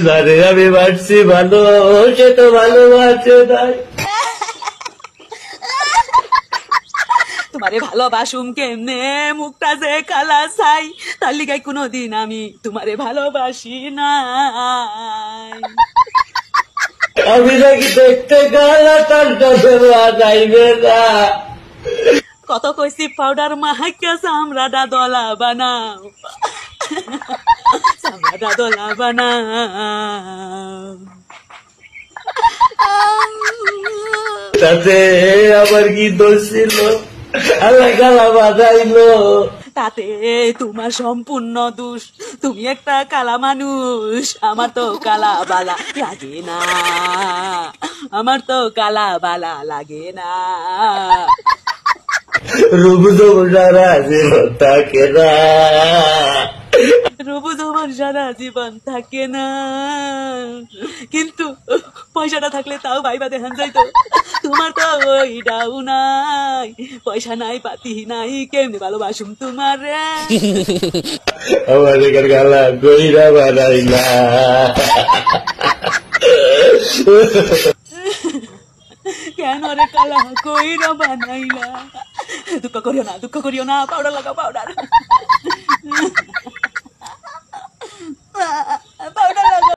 যারে আমি বাড়ছি ভালো, সে তো ভালোবাসে নাই। তোমারে ভালোবাসুম কেমনে, মুখটা যে কালা চাই, তার লিগাই কোনোদিন আমি তোমারে ভালোবাসি নাই। আমি নাকি দেখতে কালা, তার কাছে যাইবে না। কত কইছি পাউডার মাহাইকা চামড়াটা দলা বানাও, চামড়াটা দলা বানাও। তাতে আমার কি দোষ ছিল? আল্লাহ কালা বাঁধাইলো। তাতে তোমার সম্পূর্ণ দোষ, তুমি একটা কালা মানুষ। আমার তো কালা বালা লাগে না, আমার তো কালা বালা লাগে না। রূপ যৌবন সারা জীবন থাকে না, রূপ যৌবন সারা জীবন থাকে না, কিন্তু পয়সাটা থাকলে তাও ভাইবা দেখান যাইতো। তোমার তো ওইটাও নাই, পয়সা নাই পাতি নাই, কেমনে ভালোবাসুম তোমার রে। আমার এখানে কালা গইরা বানাইলা। কেন রে কালা কইরা বানাইলা? দুঃখ করিও না, দুঃখ করিও না, পাউডার লাগাও পাউডার।